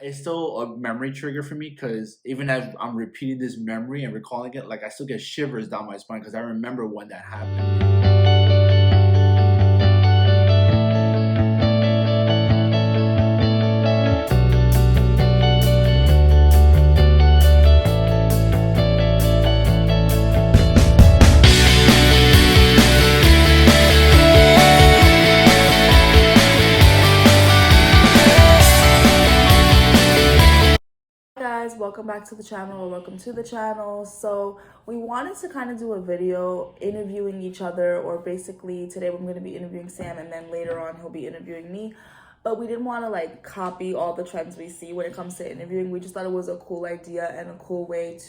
it's still a memory trigger for me because even as I'm repeating this memory and recalling it, like I still get shivers down my spine because I remember when that happened. Guys, welcome back to the channel, or welcome to the channel. So we wanted to kind of do a video interviewing each other, or basically today I'm going to be interviewing Sam and then later on he'll be interviewing me. But we didn't want to like copy all the trends we see when it comes to interviewing. We just thought it was a cool idea and a cool way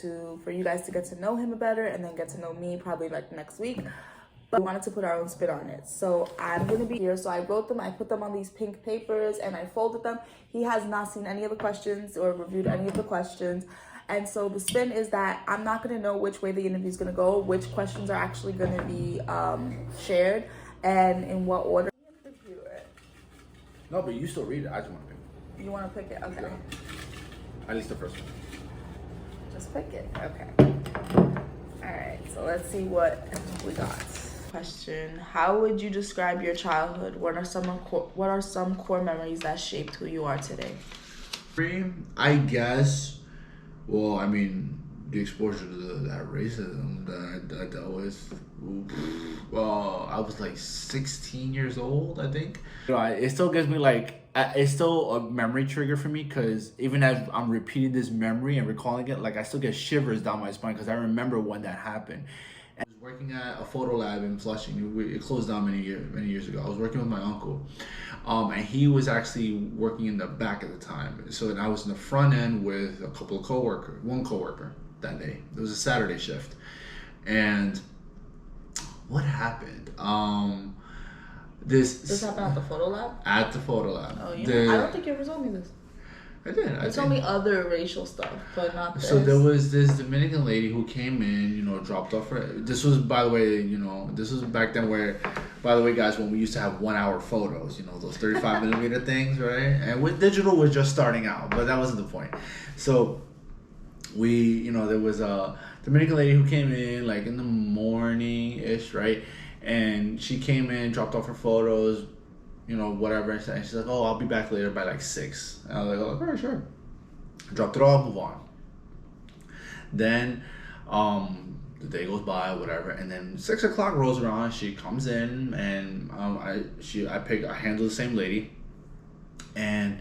for you guys to get to know him better and then get to know me probably like next week. But we wanted to put our own spin on it. So I'm gonna be here. So I wrote them, I put them on these pink papers and I folded them. He has not seen any of the questions or reviewed any of the questions. And so the spin is that I'm not gonna know which way the interview is gonna go, which questions are actually gonna be shared, and in what order. No, but you still read it. I just want to pick it. You wanna pick it? Okay. At least the first one. Just pick it. Okay. All right, so let's see what we got. Question: how would you describe your childhood? What are some core memories that shaped who you are today? I guess. Well, I mean, the exposure to that racism that I dealt with. Well, I was like 16 years old, I think. It still gives me like it's still a memory trigger for me because even as I'm repeating this memory and recalling it, like I still get shivers down my spine because I remember when that happened. I was working at a photo lab in Flushing. It closed down many years ago. I was working with my uncle, and he was actually working in the back at the time. So I was in the front end with a couple of one coworker that day. It was a Saturday shift, and what happened? This happened at the photo lab? At the photo lab. Oh, I don't think you ever told me this. I did. You told me other racial stuff, but not this. So there was this Dominican lady who came in, dropped off her. This was, by the way, this was back then where, by the way, guys, when we used to have 1 hour photos, those 35 millimeter things, right? And with digital was just starting out, but that wasn't the point. So there was a Dominican lady who came in like in the morning-ish, right? And she came in, dropped off her photos, whatever. And she's like, oh, I'll be back later by like 6. And I was like, oh, all right, sure. Dropped it off, move on. Then the day goes by, whatever. And then 6 o'clock rolls around. She comes in and I handle the same lady. And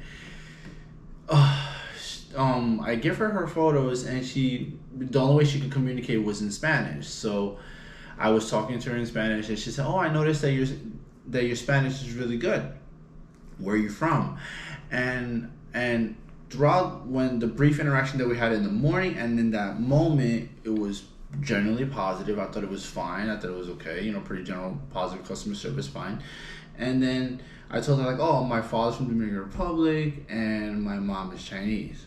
I give her photos, and the only way she could communicate was in Spanish. So I was talking to her in Spanish, and she said, "Oh, I noticed that your Spanish is really good. Where are you from?" And throughout when the brief interaction that we had in the morning and in that moment, it was generally positive. I thought it was fine. I thought it was okay. Pretty general positive customer service, fine. And then I told her like, "Oh, my father's from the Dominican Republic, and my mom is Chinese."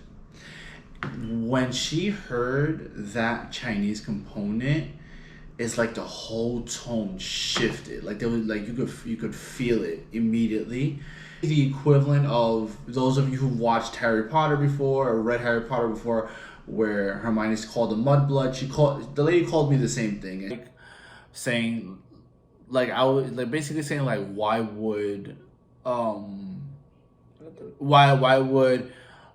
When she heard that Chinese component, it's like the whole tone shifted. Like there was like you could feel it immediately. The equivalent of those of you who watched Harry Potter before or read Harry Potter before, where Hermione's called a mudblood. The lady called me the same thing, like saying, like I was like basically saying like why would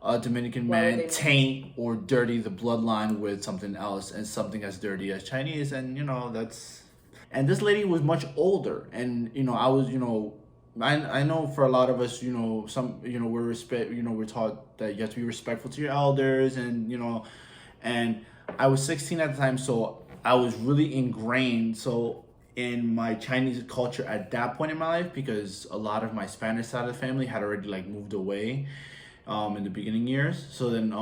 a Dominican man taint or dirty the bloodline with something else and something as dirty as Chinese? And and this lady was much older, and I was I know for a lot of us, we're taught that you have to be respectful to your elders, and I was 16 at the time, so I was really ingrained in my Chinese culture at that point in my life, because a lot of my Spanish side of the family had already like moved away in the beginning years. So then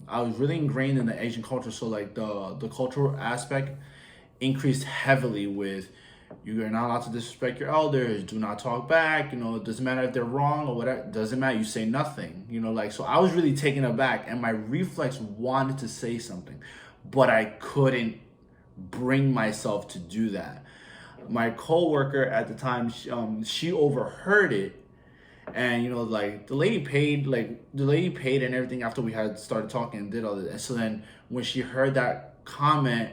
I was really ingrained in the Asian culture, so like the cultural aspect increased heavily with you are not allowed to disrespect your elders, do not talk back, it doesn't matter if they're wrong or whatever, doesn't matter, you say nothing, so I was really taken aback, and my reflex wanted to say something, but I couldn't bring myself to do that. My coworker at the time, she overheard it, And like the lady paid, and everything after we had started talking and did all this. And so then when she heard that comment,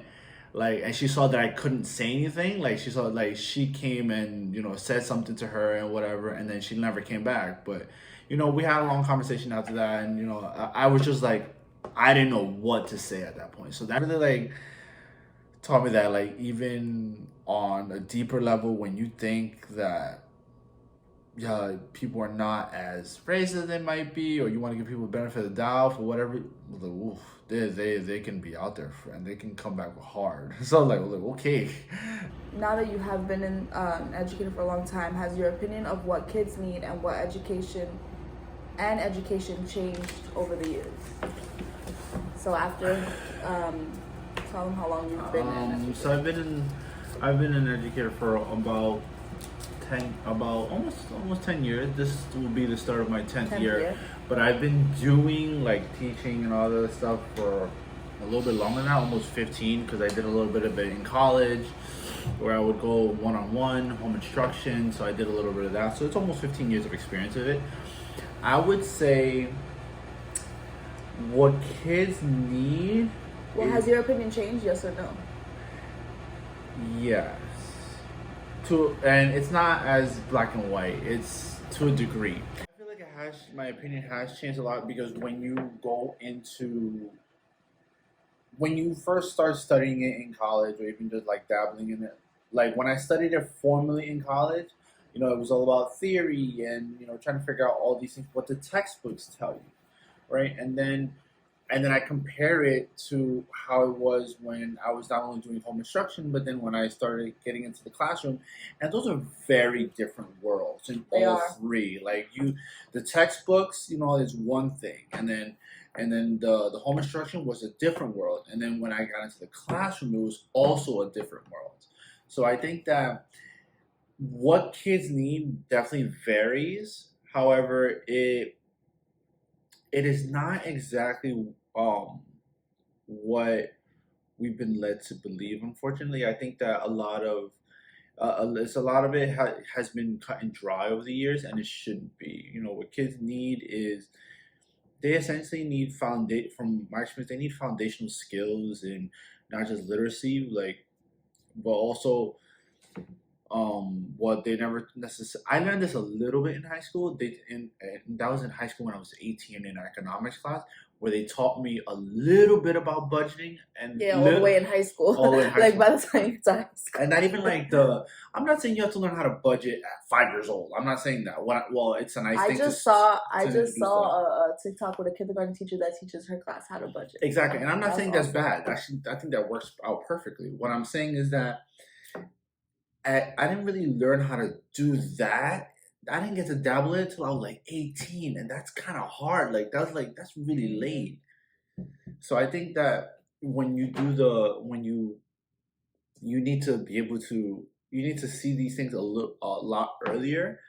like, and she saw that I couldn't say anything, like she saw, like, she came and said something to her and whatever, and then she never came back. But we had a long conversation after that, and I was just like, I didn't know what to say at that point. So that really, like, taught me that, like, even on a deeper level, when you think that, yeah, people are not as racist as they might be, or you want to give people the benefit of the doubt for whatever, like, oof, they can be out there, and they can come back hard. So like, okay. Now that you have been an educator for a long time, has your opinion of what kids need and what education changed over the years? So after, tell them how long you've been in. So I've been an educator for about almost 10 years. This will be the start of my 10th year. But I've been doing, like, teaching and all that stuff for a little bit longer now, almost 15, because I did a little bit of it in college where I would go one-on-one, home instruction. So I did a little bit of that. So it's almost 15 years of experience of it. I would say what kids need. Well, has your opinion changed, yes or no? Yes. And it's not as black and white. It's to a degree. I feel like my opinion has changed a lot, because when you first start studying it in college, or even just like dabbling in it, like when I studied it formally in college, it was all about theory and trying to figure out all these things, what the textbooks tell you, right? And then I compare it to how it was when I was not only doing home instruction, but then when I started getting into the classroom. And those are very different worlds in all three. Like, the textbooks, is one thing, and then the home instruction was a different world. And then when I got into the classroom, it was also a different world. So I think that what kids need definitely varies. However, it is not exactly what we've been led to believe. Unfortunately, I think that a lot of it has been cut and dry over the years, and it shouldn't be. What kids need is, they essentially need from my experience, they need foundational skills, and not just literacy, like, but also what they never necessarily. I learned this a little bit in high school. And that was in high school when I was 18, in economics class, where they taught me a little bit about budgeting, and all the way in high school. All the way in high like school. By the time you start high school. And not even like I'm not saying you have to learn how to budget at 5 years old. I'm not saying that. Well, it's a nice thing. I just saw a TikTok with a kindergarten teacher that teaches her class how to budget. Exactly, and I'm not saying that's bad. Actually, I think that works out perfectly. What I'm saying is that I didn't really learn how to do that. I didn't get to dabble in it until I was like 18, and that's kind of hard. Like, that's really late. So I think that when you need to be able to, you need to see these things a lot earlier,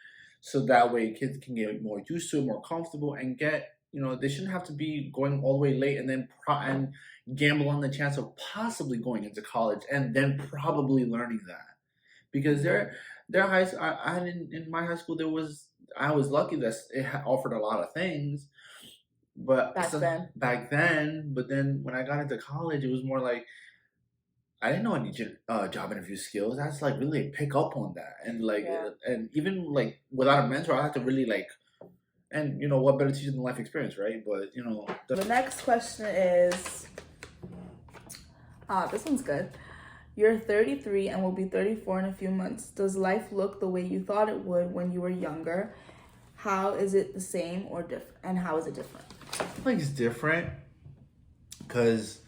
so that way kids can get more used to it, more comfortable, and get, they shouldn't have to be going all the way late and then and gamble on the chance of possibly going into college and then probably learning that. Because their high, in my high school, I was lucky that it offered a lot of things, but back then. But then when I got into college, it was more like, I didn't know any job interview skills. I had to, like, really pick up on that, and and even, like, without a mentor, I had to really, like, and what better teacher than life experience, right? But the next question is, this one's good. You're 33 and will be 34 in a few months. Does life look the way you thought it would when you were younger? How is it the same or different? And how is it different? I think it's different because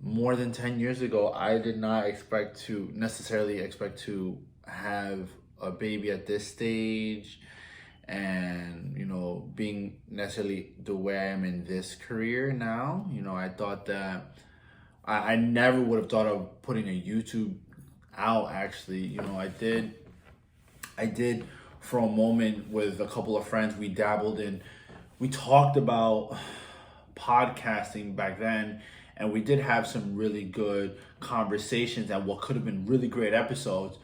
more than 10 years ago, I did not necessarily expect to have a baby at this stage, and being necessarily the way I am in this career now. I thought that I never would have thought of putting a YouTube out. Actually, I did for a moment with a couple of friends. We dabbled in, we talked about podcasting back then, and we did have some really good conversations and what could have been really great episodes.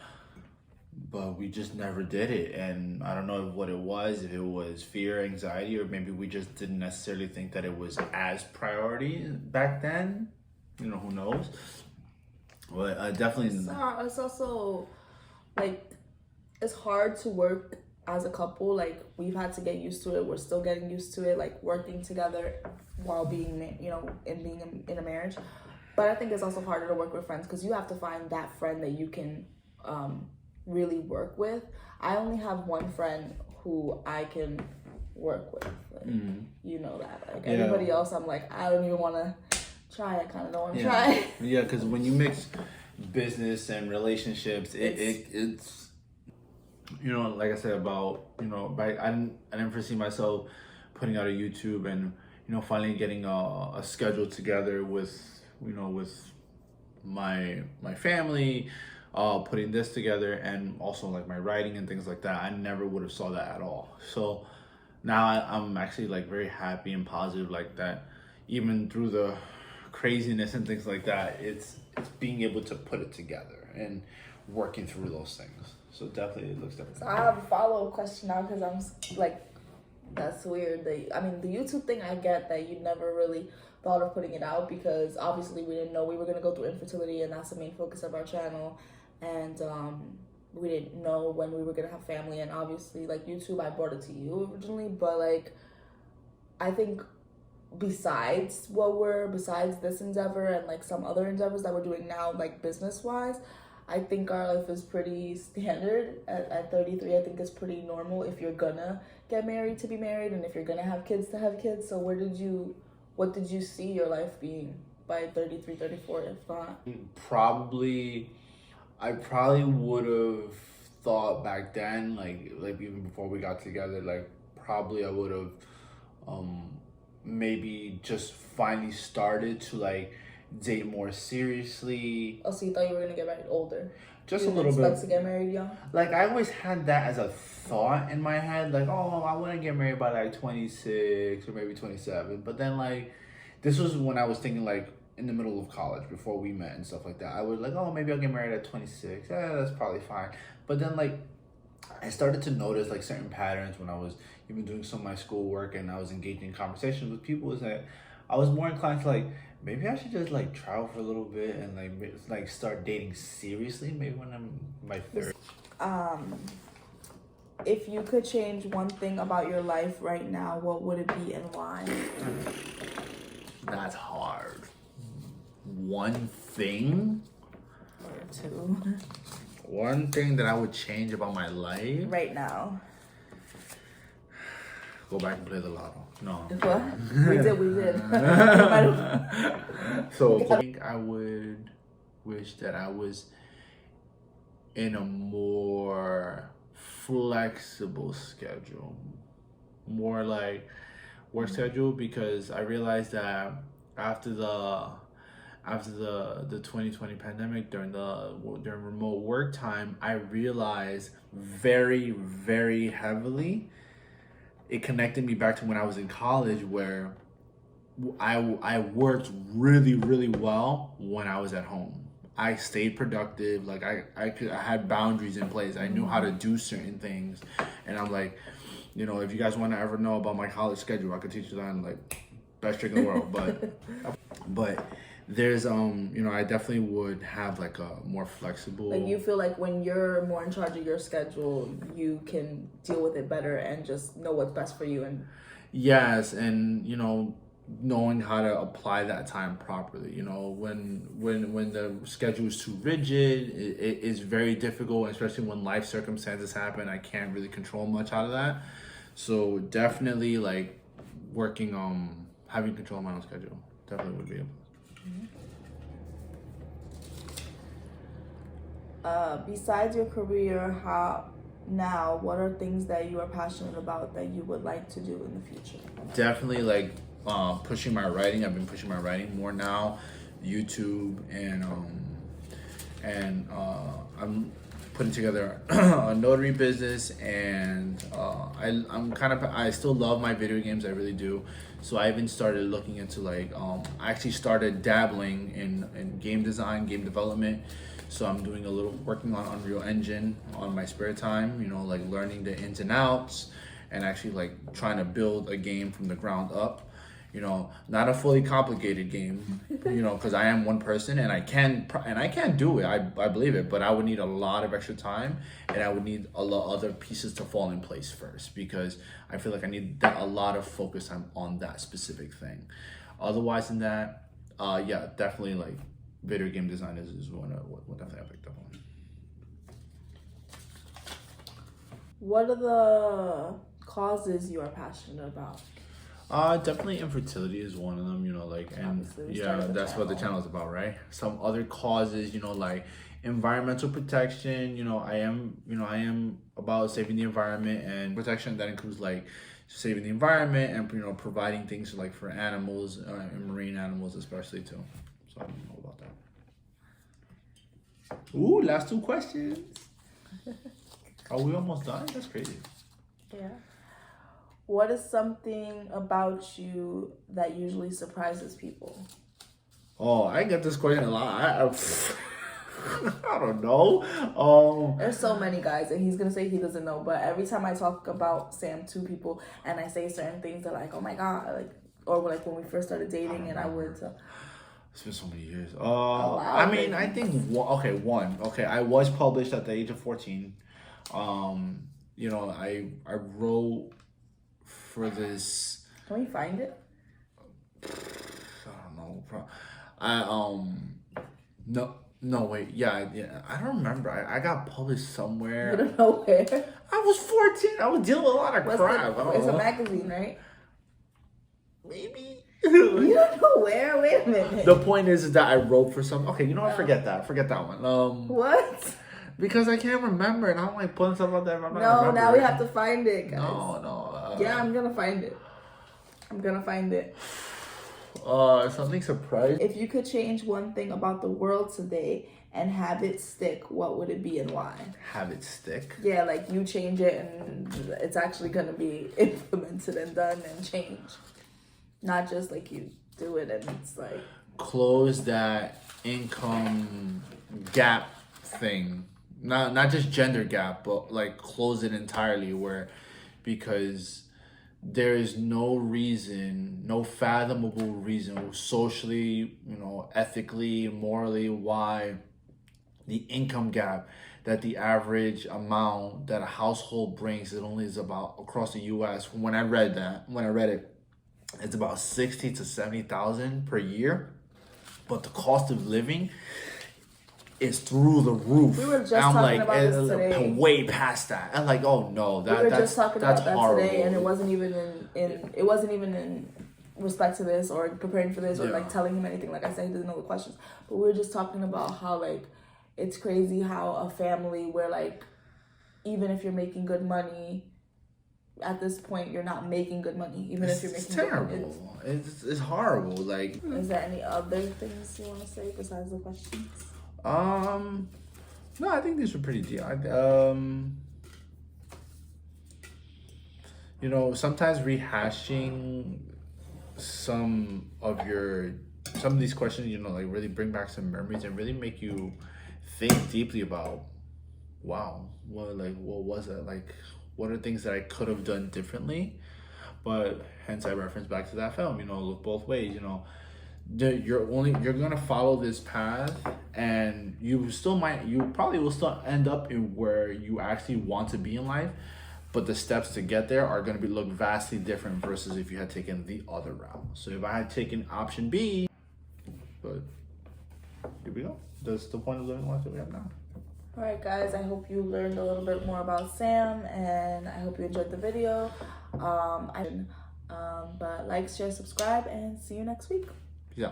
but we just never did it. And I don't know what it was, if it was fear, anxiety, or maybe we just didn't necessarily think that it was as priority back then. You know, who knows? But definitely. It's also like it's hard to work as a couple. Like we've had to get used to it. We're still getting used to it. Like working together while being, and being in a marriage. But I think it's also harder to work with friends because you have to find that friend that you can really work with. I only have one friend who I can work with. Like, you know that. Like everybody else, I'm like, I don't even want to try. I kind of don't want to try. Yeah, because when you mix business and relationships, it's like I said about I didn't foresee myself putting out a YouTube and finally getting a schedule together with with my family, putting this together, and also like my writing and things like that. I never would have saw that at all. So now I'm actually like very happy and positive like that. Even through the craziness and things like that, it's being able to put it together and working through those things. So definitely it looks different. So I have a follow-up question now because I'm like, that's weird. The YouTube thing, I get that you never really thought of putting it out because obviously we didn't know we were going to go through infertility, and that's the main focus of our channel. And we didn't know when we were going to have family. And obviously, like YouTube, I brought it to you originally, but like I think besides this endeavor and like some other endeavors that we're doing now, like business wise, I think our life is pretty standard at 33. I think it's pretty normal if you're gonna get married to be married, and if you're gonna have kids to have kids. So what did you see your life being by 33, 34, if not? I probably would have thought back then, like even before we got together, like probably I would have maybe just finally started to like date more seriously. Oh, so you thought you were gonna get married older? Just a little bit. Expect to get married young? Like I always had that as a thought in my head, like, oh, I want to get married by like 26 or maybe 27. But then like, this was when I was thinking like in the middle of college before we met and stuff like that. I was like, oh, maybe I'll get married at 26. That's probably fine. But then like, I started to notice like certain patterns when I was even doing some of my schoolwork and I was engaging in conversations with people. Is that I was more inclined to like, maybe I should just like travel for a little bit and like start dating seriously. Maybe when I'm in my 30s. If you could change one thing about your life right now, what would it be and why? That's hard. One thing? Or two. One thing that I would change about my life? Right now. Go back and play the lotto. No. What? We did. So I think I would wish that I was in a more flexible schedule. More like work schedule, because I realized that after the 2020 pandemic, during remote work time, I realized very, very heavily it connected me back to when I was in college, where I worked really, really well when I was at home. I stayed productive. Like I had boundaries in place. I knew how to do certain things, and I'm like, if you guys want to ever know about my college schedule, I could teach you that. I'm like, best trick in the world. But there's I definitely would have like a more flexible. Like you feel like when you're more in charge of your schedule, you can deal with it better and just know what's best for you. And yes, and knowing how to apply that time properly. When the schedule is too rigid, it is very difficult, especially when life circumstances happen. I can't really control much out of that. So definitely like working on having control of my own schedule definitely would be able. Besides your career, what are things that you are passionate about that you would like to do in the future? Definitely like pushing my writing. I've been pushing my writing more now, YouTube, and I'm putting together a notary business, and I still love my video games. I really do. So I even started looking into like I actually started dabbling in game design, game development. So I'm doing a little working on Unreal Engine on my spare time, you know, like learning the ins and outs, and actually like trying to build a game from the ground up. You know, not a fully complicated game, you know, because I am one person and I can do it. I believe it, but I would need a lot of extra time, and I would need a lot other pieces to fall in place first, because I feel like I need a lot of focus on that specific thing. Otherwise than that, yeah, definitely like video game design is one definitely I picked up on. What are the causes you are passionate about? Definitely infertility is one of them, you know, like, and Obviously, yeah, that's what the channel is about, right? Some other causes, you know, like environmental protection, you know, I am about saving the environment and protection. That includes like saving the environment and, you know, providing things like for animals and marine animals especially too. So I don't know about that. Ooh, last 2 questions. Are we almost done? That's crazy. Yeah. What is something about you that usually surprises people? Oh, I get this question a lot. I don't know. There's so many guys, and he's gonna say he doesn't know. But every time I talk about Sam to people, and I say certain things, they're like, "Oh my god!" Like, or like when we first started dating, and I would. It's been so many years. I mean, I think one. Okay, I was published at the age of 14. You know, I wrote for this. Can we find it? I don't know. No, wait. Yeah. I don't remember. I got published somewhere. You don't know where. I was 14. I was dealing with a lot of crap. It's a magazine, right? Maybe. You don't know where? Wait a minute. The point is that I wrote for some. Okay, you know what? Forget that one. What? Because I can't remember, and I'm like putting stuff out there. No, now we have to find it, guys. No. Yeah, I'm gonna find it. Something surprising. If you could change one thing about the world today and have it stick, what would it be and why? Have it stick? Yeah, like you change it and it's actually gonna be implemented and done and changed. Not just like you do it and it's like close that income gap thing. Not just gender gap, but like close it entirely, because there is no reason, no fathomable reason, socially, you know, ethically, morally, why the income gap that the average amount that a household brings, it only is about across the U.S. When I read it, it's about 60 to 70,000 per year, but the cost of living is through the roof. We were just talking about this today. Way past that. And like, oh no, we were just talking about that horrible. Today, and it wasn't even in respect to this or preparing for this or like telling him anything. Like I said, he doesn't know the questions. But we were just talking about how like it's crazy how a family where like even if you're making good money, at this point you're not making good money. Even if you're making terrible. Good money, it's horrible. Like, is there any other things you want to say besides the questions? No, I think these were pretty deep. You know, sometimes rehashing some of these questions, you know, like really bring back some memories and really make you think deeply about, wow, what was it? Like, what are things that I could have done differently? But hence I reference back to that film, you know, look both ways, you know. You're gonna follow this path, and you probably will still end up in where you actually want to be in life, but the steps to get there are gonna look vastly different versus if you had taken the other route. So if I had taken option B, but here we go. That's the point of living life that we have now. All right, guys, I hope you learned a little bit more about Sam, and I hope you enjoyed the video. But like, share, subscribe, and see you next week. Yeah.